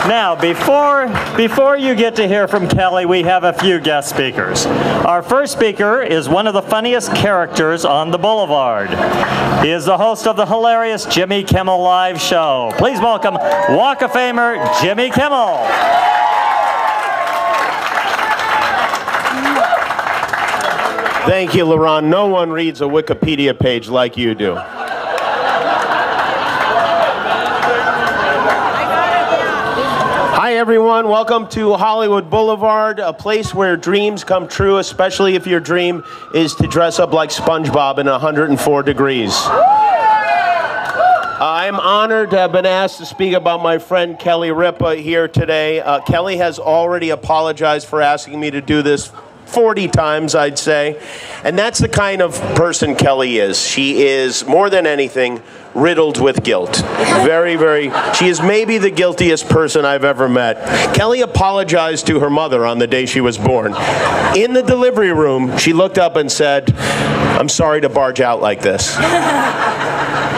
Now, before you get to hear from Kelly, we have a few guest speakers. Our first speaker is one of the funniest characters on the Boulevard. He is the host of the hilarious Jimmy Kimmel Live show. Please welcome Walk of Famer Jimmy Kimmel. Thank you, LaRon. No one reads a Wikipedia page like you do. Hi, everyone. Welcome to Hollywood Boulevard, a place where dreams come true, especially if your dream is to dress up like SpongeBob in 104 degrees. I'm honored to have been asked to speak about my friend Kelly Ripa here today. Kelly has already apologized for asking me to do this 40 times, I'd say. And that's the kind of person Kelly is. She is, more than anything, riddled with guilt. She is maybe the guiltiest person I've ever met. Kelly apologized to her mother on the day she was born. In the delivery room, she looked up and said, "I'm sorry to barge out like this."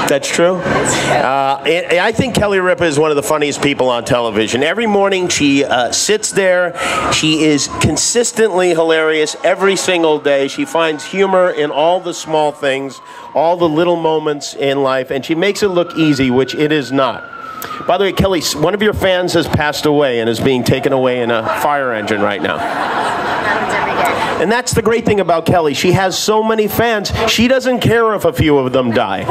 That's true? I think Kelly Ripa is one of the funniest people on television. Every morning she sits there. She is consistently hilarious every single day. She finds humor in all the small things, all the little moments in life, and she makes it look easy, which it is not. By the way, Kelly, one of your fans has passed away and is being taken away in a fire engine right now. And that's the great thing about Kelly. She has so many fans, she doesn't care if a few of them die.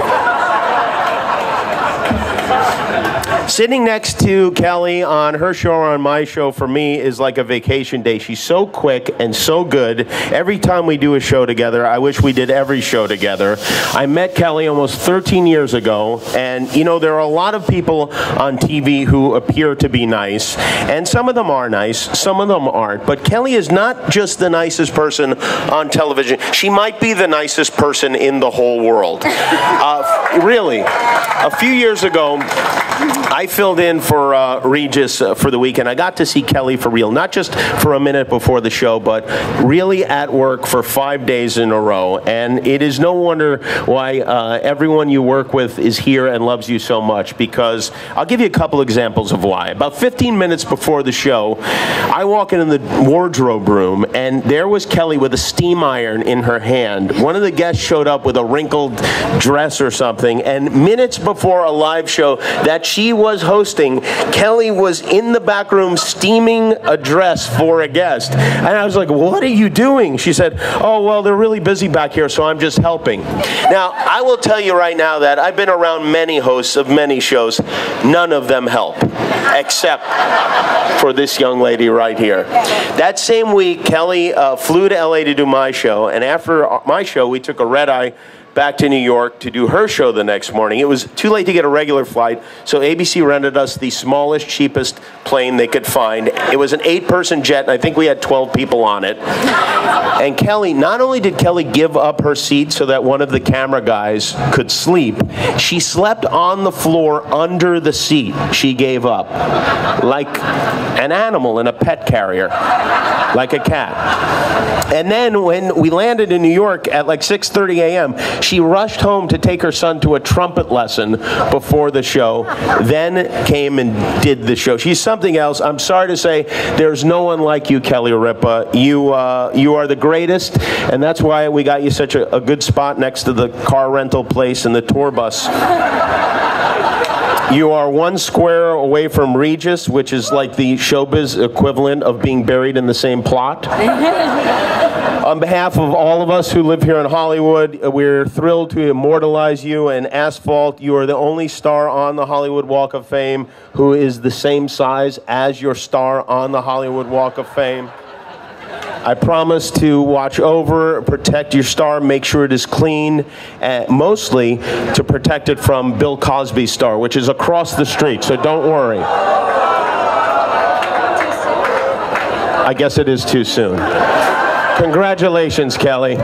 Sitting next to Kelly on her show or on my show for me is like a vacation day. She's so quick and so good. Every time we do a show together, I wish we did every show together. I met Kelly almost 13 years ago, and you know, there are a lot of people on TV who appear to be nice, and some of them are nice, some of them aren't. But Kelly is not just the nicest person on television. She might be the nicest person in the whole world. Really. A few years ago, I filled in for Regis for the weekend. I got to see Kelly for real, not just for a minute before the show, but really at work for 5 days in a row. And it is no wonder why everyone you work with is here and loves you so much, because I'll give you a couple examples of why. About 15 minutes before the show, I walk into the wardrobe room, and there was Kelly with a steam iron in her hand. One of the guests showed up with a wrinkled dress or something, and minutes before a live show that she was hosting, Kelly was in the back room steaming a dress for a guest. And I was like, "What are you doing?" She said, "Oh, well, they're really busy back here, so I'm just helping." Now, I will tell you right now that I've been around many hosts of many shows. None of them help, except for this young lady right here. That same week, Kelly flew to LA to do my show, and after my show, we took a red-eye back to New York to do her show the next morning. It was too late to get a regular flight, so ABC rented us the smallest, cheapest plane they could find. It was an 8-person jet, and I think we had 12 people on it. And Kelly, not only did Kelly give up her seat so that one of the camera guys could sleep, she slept on the floor under the seat she gave up, like an animal in a pet carrier, like a cat. And then when we landed in New York at like 6:30 a.m., she rushed home to take her son to a trumpet lesson before the show, then came and did the show. She's something else. I'm sorry to say, there's no one like you, Kelly Ripa. You are the greatest, and that's why we got you such a good spot next to the car rental place and the tour bus. You are 1 square away from Regis, which is like the showbiz equivalent of being buried in the same plot. On behalf of all of us who live here in Hollywood, we're thrilled to immortalize you in Asphalt. You are the only star on the Hollywood Walk of Fame who is the same size as your star on the Hollywood Walk of Fame. I promise to watch over, protect your star, make sure it is clean, mostly to protect it from Bill Cosby's star, which is across the street, so don't worry. I guess it is too soon. Congratulations, Kelly.